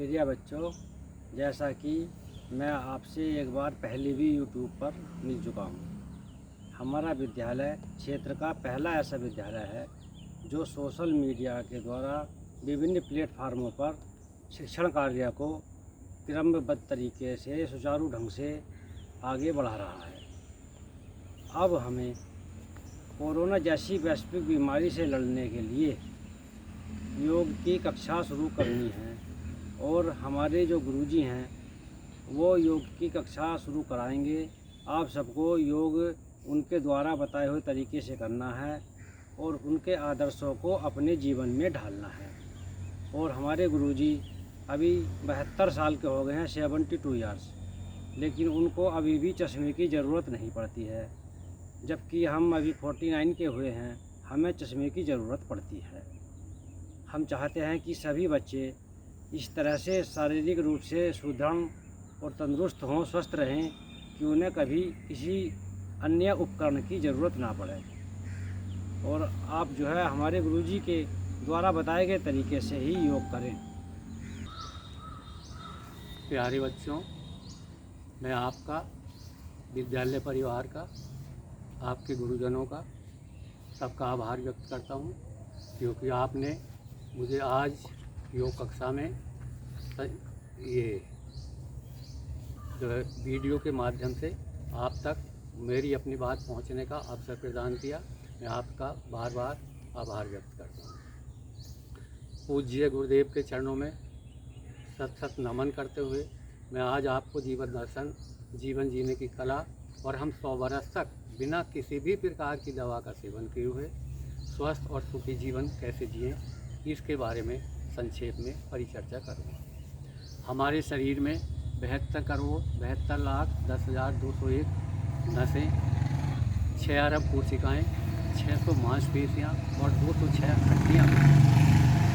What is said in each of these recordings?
प्रिय बच्चों, जैसा कि मैं आपसे एक बार पहले भी यूट्यूब पर मिल चुका हूँ। हमारा विद्यालय क्षेत्र का पहला ऐसा विद्यालय है जो सोशल मीडिया के द्वारा विभिन्न प्लेटफार्मों पर शिक्षण कार्य को क्रमबद्ध तरीके से सुचारू ढंग से आगे बढ़ा रहा है। अब हमें कोरोना जैसी वैश्विक बीमारी से लड़ने के लिए योग की कक्षा शुरू करनी है और हमारे जो गुरुजी हैं वो योग की कक्षा शुरू कराएंगे। आप सबको योग उनके द्वारा बताए हुए तरीके से करना है और उनके आदर्शों को अपने जीवन में ढालना है। और हमारे गुरुजी अभी 72 साल के हो गए हैं, 72 ईयर्स, लेकिन उनको अभी भी चश्मे की ज़रूरत नहीं पड़ती है, जबकि हम अभी 49 के हुए हैं, हमें चश्मे की ज़रूरत पड़ती है। हम चाहते हैं कि सभी बच्चे इस तरह से शारीरिक रूप से सुदृढ़ और तंदुरुस्त हों, स्वस्थ रहें कि उन्हें कभी किसी अन्य उपकरण की ज़रूरत ना पड़े। और आप जो है हमारे गुरुजी के द्वारा बताए गए तरीके से ही योग करें। प्यारे बच्चों, मैं आपका विद्यालय परिवार का, आपके गुरुजनों का सबका आभार व्यक्त करता हूँ, क्योंकि आपने मुझे आज योग कक्षा में ये जो है वीडियो के माध्यम से आप तक मेरी अपनी बात पहुंचने का अवसर प्रदान किया। मैं आपका बार बार आभार व्यक्त करता हूं। पूज्य गुरुदेव के चरणों में सत सत नमन करते हुए मैं आज आपको जीवन दर्शन, जीवन जीने की कला और हम 100 वर्ष तक बिना किसी भी प्रकार की दवा का सेवन किए हुए स्वस्थ और सुखी जीवन कैसे जिएं, इसके बारे में संक्षेप में परिचर्चा करूँगा। हमारे शरीर में 72 करोड़ 72 लाख 10,201 नसें, 6 अरब कोशिकाएँ, 600 मांसपेशियाँ और 206 हड्डियाँ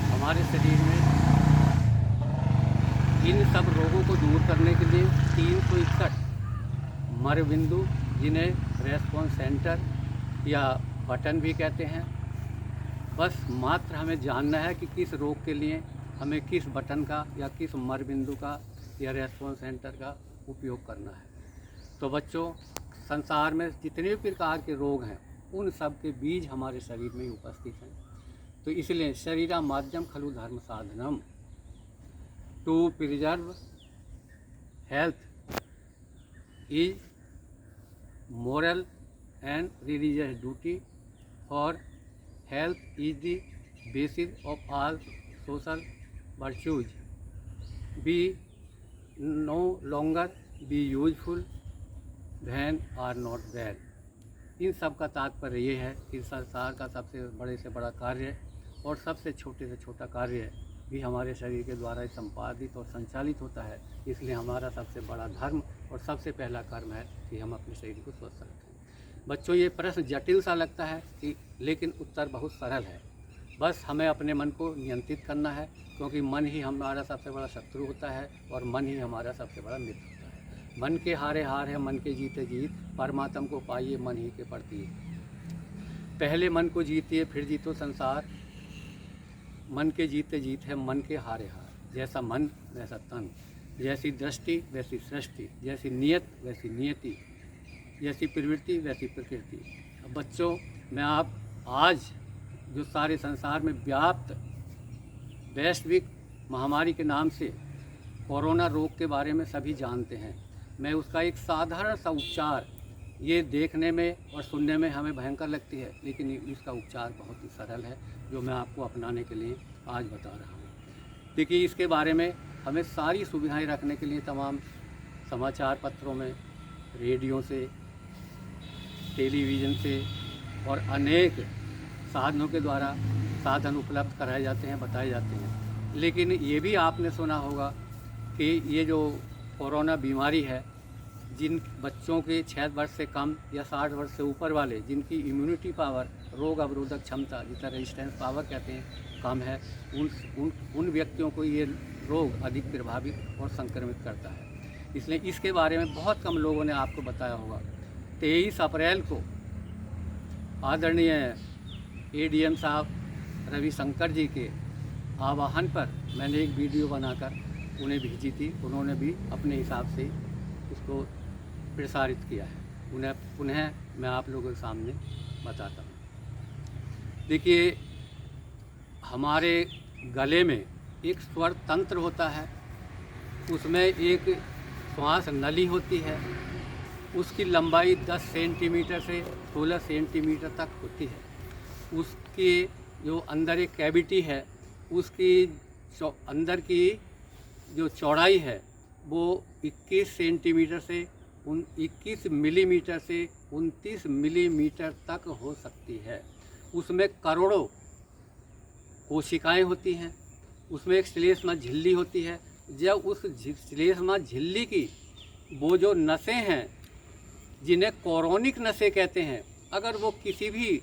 हमारे शरीर में। इन सब रोगों को दूर करने के लिए 361 मर बिंदु, जिन्हें रेस्पॉन्स सेंटर या बटन भी कहते हैं, बस मात्र हमें जानना है कि किस रोग के लिए हमें किस बटन का या किस मर बिंदु का या रेस्पॉन्स सेंटर का उपयोग करना है। तो बच्चों, संसार में जितने भी प्रकार के रोग हैं उन सब के बीज हमारे शरीर में ही उपस्थित हैं। तो इसलिए शरीरा माध्यम खलु धर्म साधनम, to preserve health is moral and religious duty, और health is the basis of all social virtues. Be no longer be useful when are not bad. इन सब का तात्पर्य ये है कि संसार का सबसे बड़े से बड़ा कार्य और सबसे छोटे से छोटा कार्य भी हमारे शरीर के द्वारा ही संपादित और संचालित होता है। इसलिए हमारा सबसे बड़ा धर्म और सबसे पहला कर्म है कि हम अपने शरीर को स्वस्थ रखें। बच्चों, ये प्रश्न जटिल सा लगता है कि, लेकिन उत्तर बहुत सरल है। बस हमें अपने मन को नियंत्रित करना है, क्योंकि मन ही हमारा सबसे बड़ा शत्रु होता है और मन ही हमारा सबसे बड़ा मित्र होता है। मन के हारे हार है, मन के जीते जीत, परमात्मा को पाइए मन ही के प्रति। पहले मन को जीतिए फिर जीतो संसार, मन के जीते जीत है मन के हारे हार। जैसा मन वैसा तन, जैसी दृष्टि वैसी सृष्टि, जैसी नियत वैसी नियति, जैसी प्रवृत्ति वैसी प्रकृति। अब बच्चों, मैं आप आज जो सारे संसार में व्याप्त वैश्विक महामारी के नाम से कोरोना रोग के बारे में सभी जानते हैं, मैं उसका एक साधारण सा उपचार, ये देखने में और सुनने में हमें भयंकर लगती है, लेकिन इसका उपचार बहुत ही सरल है, जो मैं आपको अपनाने के लिए आज बता रहा हूँ। देखिए, इसके बारे में हमें सारी सुविधाएं रखने के लिए तमाम समाचार पत्रों में, रेडियो से, टेलीविज़न से और अनेक साधनों के द्वारा साधन उपलब्ध कराए जाते हैं, बताए जाते हैं। लेकिन ये भी आपने सुना होगा कि ये जो कोरोना बीमारी है, जिन बच्चों के 6 वर्ष से कम या 60 वर्ष से ऊपर वाले, जिनकी इम्यूनिटी पावर, रोग अवरोधक क्षमता, जिसे रेजिस्टेंस पावर कहते हैं, कम है, उन व्यक्तियों को ये रोग अधिक प्रभावित और संक्रमित करता है। इसलिए इसके बारे में बहुत कम लोगों ने आपको बताया होगा। 23 अप्रैल को आदरणीय ADM साहब रविशंकर जी के आह्वान पर मैंने एक वीडियो बनाकर उन्हें भेजी थी, उन्होंने भी अपने हिसाब से उसको प्रसारित किया है। उन्हें पुनः मैं आप लोगों के सामने बताता हूँ। देखिए, हमारे गले में एक स्वर तंत्र होता है, उसमें एक श्वास नली होती है, उसकी लंबाई 10 सेंटीमीटर से 16 सेंटीमीटर तक होती है। उसके जो अंदर एक कैविटी है, उसकी अंदर की जो चौड़ाई है वो 21 सेंटीमीटर से 21 मिलीमीटर से 29 मिलीमीटर तक हो सकती है। उसमें करोड़ों कोशिकाएं होती हैं। उसमें एक श्लेष्मा झिल्ली होती है। जब उस श्लेष्मा झिल्ली की वो जो नसें हैं, जिन्हें कोरोनिक नसें कहते हैं, अगर वो किसी भी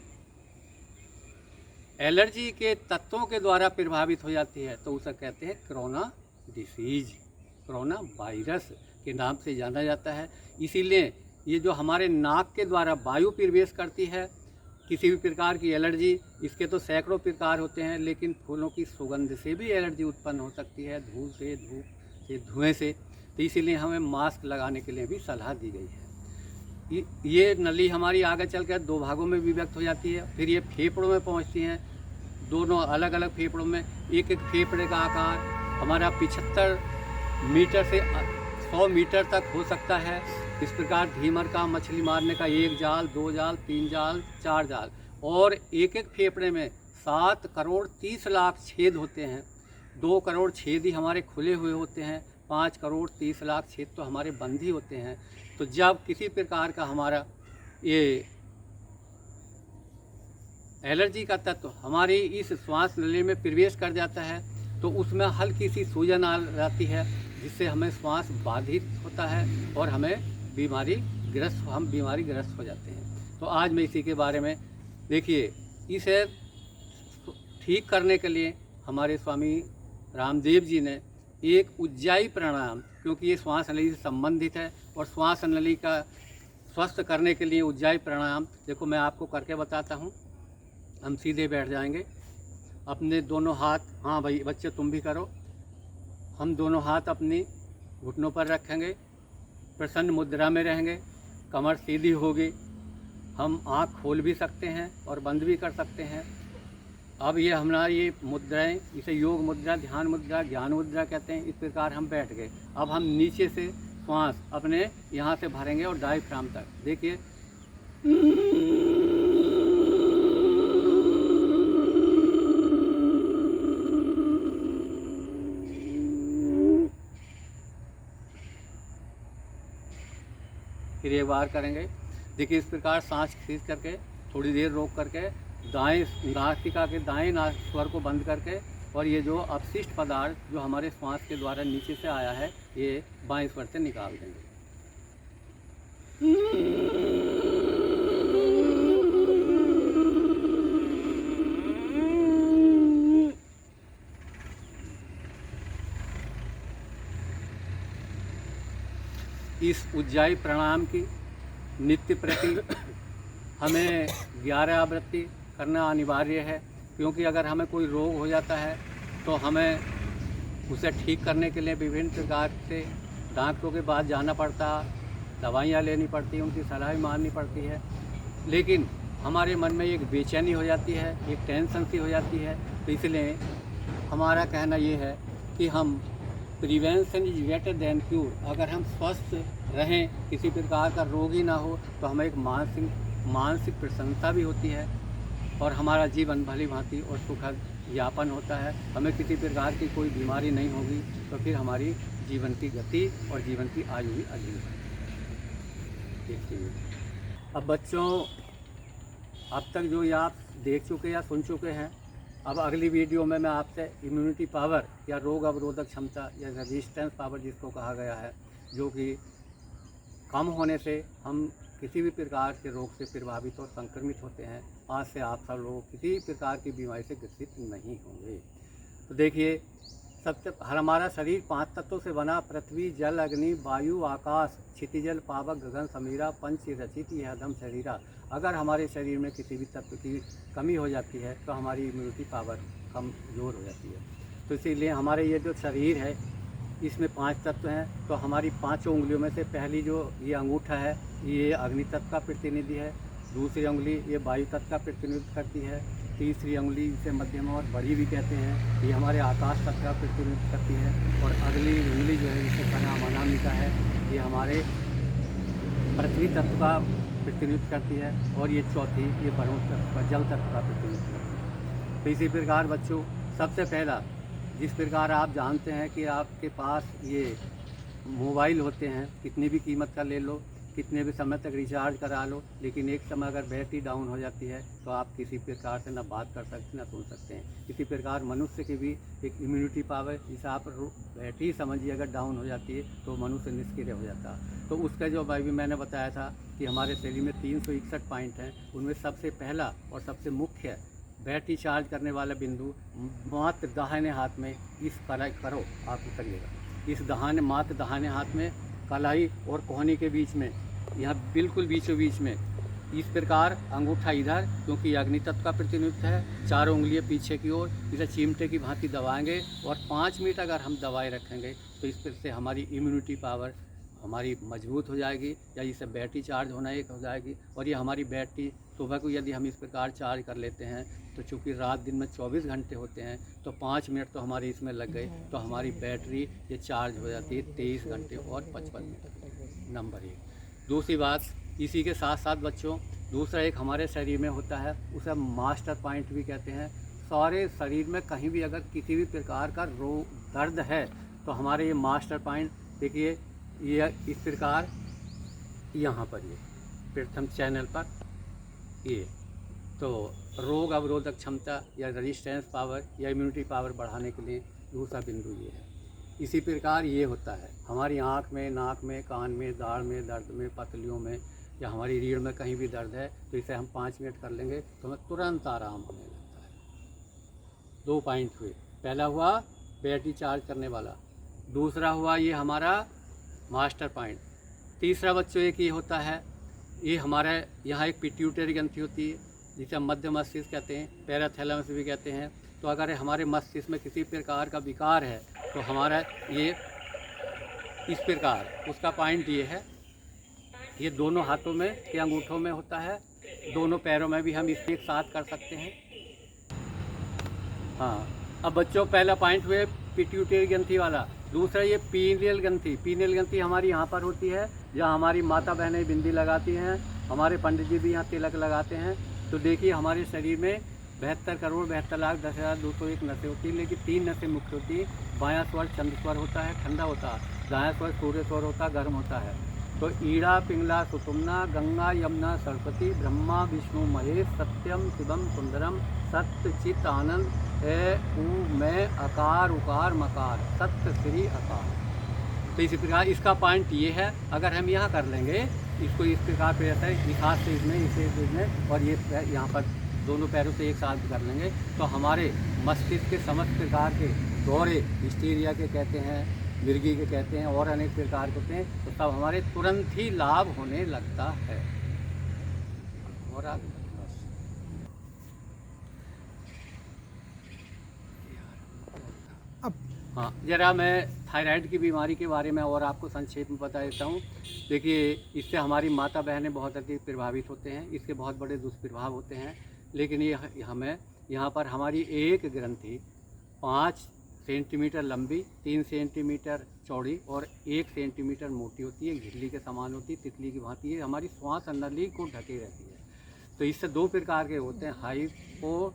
एलर्जी के तत्वों के द्वारा प्रभावित हो जाती है तो उसे कहते हैं कोरोना डिसीज, कोरोना वायरस के नाम से जाना जाता है। इसीलिए ये जो हमारे नाक के द्वारा वायु प्रवेश करती है, किसी भी प्रकार की एलर्जी, इसके तो सैकड़ों प्रकार होते हैं, लेकिन फूलों की सुगंध से भी एलर्जी उत्पन्न हो सकती है, धूप से धुएं से। तो इसीलिए हमें मास्क लगाने के लिए भी सलाह दी गई है। ये नली हमारी आगे चलकर 2 भागों में विभक्त हो जाती है। फिर ये फेफड़ों में पहुंचती हैं, दोनों अलग अलग फेफड़ों में। एक एक फेफड़े का आकार हमारा 75 मीटर से 100 मीटर तक हो सकता है। इस प्रकार धीमर का मछली मारने का 1 जाल, 2 जाल, 3 जाल, 4 जाल, और एक एक फेफड़े में 7 करोड़ 30 लाख छेद होते हैं। 2 करोड़ छेद ही हमारे खुले हुए होते हैं, 5 करोड़ 30 लाख छेद तो हमारे बंद ही होते हैं। तो जब किसी प्रकार का हमारा ये एलर्जी का तत्व हमारी इस श्वास नली में प्रवेश कर जाता है तो उसमें हल्की सी सूजन आ जाती है, जिससे हमें श्वास बाधित होता है और हम बीमारी ग्रस्त हो जाते हैं। तो आज मैं इसी के बारे में, देखिए, इसे ठीक करने के लिए हमारे स्वामी रामदेव जी ने एक उज्जाई प्राणायाम, क्योंकि ये श्वास नली से संबंधित है, और श्वास नली का स्वस्थ करने के लिए उज्जाई प्राणायाम, देखो मैं आपको करके बताता हूँ। हम सीधे बैठ जाएंगे, अपने दोनों हाथ, हाँ भाई बच्चे तुम भी करो, हम दोनों हाथ अपनी घुटनों पर रखेंगे, प्रसन्न मुद्रा में रहेंगे, कमर सीधी होगी, हम आँख खोल भी सकते हैं और बंद भी कर सकते हैं। अब ये हमारी ये मुद्राएं, इसे योग मुद्रा, ध्यान मुद्रा, ज्ञान मुद्रा कहते हैं। इस प्रकार हम बैठ गए। अब हम नीचे से श्वास अपने यहाँ से भरेंगे और डायफ्राम तक, देखिए, फिर एक बार करेंगे। देखिए, इस प्रकार सांस खींच करके थोड़ी देर रोक करके दाएं नासिका के दाएं स्वर को बंद करके, और ये जो अपशिष्ट पदार्थ जो हमारे श्वास के द्वारा नीचे से आया है, ये बाएं स्वर से निकाल देंगे। इस उज्जाई प्राणायाम की नित्य प्रति हमें 11 आवृत्ति करना अनिवार्य है, क्योंकि अगर हमें कोई रोग हो जाता है तो हमें उसे ठीक करने के लिए विभिन्न प्रकार से डॉक्टरों के पास जाना पड़ता, दवाइयाँ लेनी पड़ती हैं, उनकी सलाह माननी पड़ती है। लेकिन हमारे मन में एक बेचैनी हो जाती है, एक टेंशन सी हो जाती है। तो इसलिए हमारा कहना ये है कि हम prevention is better than cure. अगर हम स्वस्थ रहें, किसी प्रकार का रोग ही ना हो, तो हमें एक मानसिक प्रसन्नता भी होती है और हमारा जीवन भली भांति और सुखद यापन होता है। हमें किसी प्रकार की कोई बीमारी नहीं होगी, तो फिर हमारी जीवन की गति और जीवन की आयु भी अधिक है। देखिए, अब बच्चों, अब तक जो ये आप देख चुके या सुन चुके हैं, अब अगली वीडियो में मैं आपसे इम्यूनिटी पावर या रोग अवरोधक क्षमता या रेजिस्टेंस पावर जिसको कहा गया है, जो कि कम होने से हम किसी भी प्रकार के रोग से प्रभावित और संक्रमित होते हैं, आज से आप सब लोग किसी प्रकार की बीमारी से ग्रसित नहीं होंगे। तो देखिए, सबसे हमारा शरीर 5 तत्वों से बना, पृथ्वी, जल, अग्नि, वायु, आकाश, क्षितिजल, पावक, गगन, समीरा, पंच रचित यह अधम शरीरा। अगर हमारे शरीर में किसी भी तत्व की कमी हो जाती है तो हमारी इम्यूनिटी पावर कमज़ोर हो जाती है। तो इसीलिए हमारे ये जो शरीर है, इसमें 5 तत्व हैं। तो हमारी 5 उंगलियों में से पहली जो ये अंगूठा है ये अग्नि तत्व का प्रतिनिधि है, दूसरी उंगली ये वायु तत्व का प्रतिनिधित्व करती है, तीसरी उंगली इसे मध्यम और बड़ी भी कहते हैं, ये हमारे आकाश तत्व का प्रतिनिधित्व करती है, और अगली उंगली जो है जिसे अनामिका है ये हमारे पृथ्वी तत्व का प्रतिनिधित्व करती है, और ये चौथी ये वरुण तत्व का जल तत्व का प्रतिनिधित्व करती है। तो इसी प्रकार बच्चों, सबसे पहला जिस प्रकार आप जानते हैं कि आपके पास ये मोबाइल होते हैं, कितनी भी कीमत का ले लो, कितने भी समय तक रिचार्ज करा लो, लेकिन एक समय अगर बैटरी डाउन हो जाती है तो आप किसी प्रकार से ना बात कर सकते ना सुन सकते हैं। इसी प्रकार मनुष्य की भी एक इम्यूनिटी पावर, जिसे आप बैटरी समझिए अगर डाउन हो जाती है तो मनुष्य निष्क्रिय हो जाता है। तो उसका जो भाई भी मैंने बताया था कि हमारे शरीर में 361 पॉइंट हैं, उनमें सबसे पहला और सबसे मुख्य बैटरी चार्ज करने वाला बिंदु मात्र दाहिने हाथ में इस करो आप करिएगा, इस मात्र दाहिने हाथ में कलाई और कोहनी के बीच में, यहाँ बिल्कुल बीचों बीच में इस प्रकार अंगूठा इधर, क्योंकि अग्नि तत्व का प्रतिनिधित्व है, 4 उंगलियां पीछे की ओर इसे चिमटे की भांति दबाएंगे, और 5 मिनट अगर हम दबाए रखेंगे तो इस पर से हमारी इम्यूनिटी पावर हमारी मजबूत हो जाएगी, या इससे बैटरी चार्ज होना एक हो जाएगी। और ये हमारी बैटरी सुबह को यदि हम इस प्रकार चार्ज कर लेते हैं तो चूँकि रात दिन में 24 घंटे होते हैं तो 5 मिनट तो हमारे इसमें लग गए, तो हमारी बैटरी ये चार्ज हो जाती है 23 घंटे और 55 मिनट। नंबर 1। दूसरी बात, इसी के साथ साथ बच्चों दूसरा एक हमारे शरीर में होता है, उसे मास्टर पॉइंट भी कहते हैं। सारे शरीर में कहीं भी अगर किसी भी प्रकार का दर्द है तो हमारे ये मास्टर पॉइंट देखिए, ये इस प्रकार यहाँ पर ये प्रथम चैनल पर ये, तो रोग अवरोधक क्षमता या रेजिस्टेंस पावर या इम्यूनिटी पावर बढ़ाने के लिए दूसरा बिंदु ये है। इसी प्रकार ये होता है हमारी आँख में, नाक में, कान में, दाढ़ में दर्द में, पतलियों में या हमारी रीढ़ में कहीं भी दर्द है तो इसे हम 5 मिनट कर लेंगे तो हमें तुरंत आराम होने लगता है। 2 पॉइंट हुए, पहला हुआ बैटरी चार्ज करने वाला, दूसरा हुआ ये हमारा मास्टर पॉइंट। तीसरा बच्चों एक ये होता है, ये हमारे यहाँ एक पिट्यूटरी ग्रंथि होती है जिसे हम मध्य मस्तिष्क कहते हैं, पैराथैलेमस भी कहते हैं। तो अगर हमारे मस्तिष्क में किसी प्रकार का विकार है तो हमारा ये इस प्रकार उसका पॉइंट ये है, ये दोनों हाथों में के अंगूठों में होता है, दोनों पैरों में भी हम इसको एक साथ कर सकते हैं। हाँ, अब बच्चों पहला पॉइंट हुए पिट्यूटरी ग्रंथि वाला, दूसरा ये पीनियल ग्रंथि। पीनियल ग्रंथि हमारी यहाँ पर होती है, जहाँ हमारी माता बहनें बिंदी लगाती हैं, हमारे पंडित जी भी यहाँ तिलक लगाते हैं। तो देखिए हमारे शरीर में 72 करोड़ 72 लाख 10,201 नसें होती हैं, लेकिन 3 नसें मुख्य होती हैं। बायां स्वर चंद्र स्वर होता है, ठंडा होता है, दायां स्वर सूर्य स्वर होता है, गर्म होता है। तो ईड़ा पिंगला सुषुम्ना गंगा यमुना सरस्वती ब्रह्मा विष्णु महेश सत्यम शिवम सुंदरम सत्य चित आनंद है ऊ मैं अकार उकार मकार सत्य श्री अकार। तो इसी प्रकार इसका पॉइंट ये है, अगर हम यहाँ कर लेंगे इसको इस प्रकार पे रहता है, इस हाथ से इसमें इसे इसमें और ये यहाँ पर दोनों पैरों से एक साथ कर लेंगे तो हमारे मस्तिष्क के समस्त प्रकार के दौरे, हिस्टीरिया के कहते हैं, मिर्गी के कहते हैं, और अनेक प्रकार के होते हैं, तो तब हमारे तुरंत ही लाभ होने लगता है। और आगे अब हाँ, ज़रा मैं थायराइड की बीमारी के बारे में और आपको संक्षेप में बता देता हूँ। देखिए, इससे हमारी माता बहनें बहुत अधिक प्रभावित होते हैं, इसके बहुत बड़े दुष्प्रभाव होते हैं, लेकिन ये हमें यहाँ पर हमारी एक ग्रंथि 5 सेंटीमीटर लंबी, 3 सेंटीमीटर चौड़ी और 1 सेंटीमीटर मोटी होती है, घिल्ली के समान होती है, तितली की भांति ये हमारी श्वास नली को ढके रहती है। तो इससे 2 प्रकार के होते हैं, हाइपो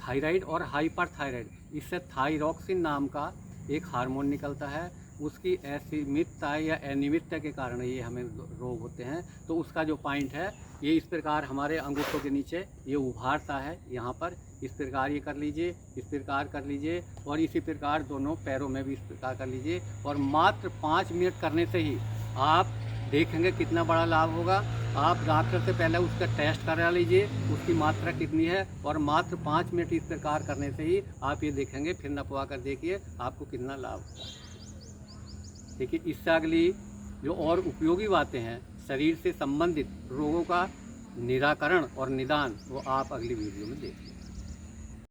थायराइड और हाइपर थायराइड। इससे थायरॉक्सिन नाम का एक हार्मोन निकलता है, उसकी असीमितता या अनियमितता के कारण ये हमें रोग होते हैं। तो उसका जो पॉइंट है ये इस प्रकार हमारे अंगूठों के नीचे ये उभारता है, यहाँ पर इस प्रकार ये कर लीजिए, इस प्रकार कर लीजिए, और इसी प्रकार दोनों पैरों में भी इस प्रकार कर लीजिए, और मात्र 5 मिनट करने से ही आप देखेंगे कितना बड़ा लाभ होगा। आप डॉक्टर से पहले उसका टेस्ट करा लीजिए, उसकी मात्रा कितनी है, और मात्र 5 मिनट इस प्रकार करने से ही आप ये देखेंगे, फिर नपवा कर देखिए आपको कितना लाभ होता है। देखिए, इससे अगली जो और उपयोगी बातें हैं शरीर से संबंधित रोगों का निराकरण और निदान, वो आप अगली वीडियो में देखिए।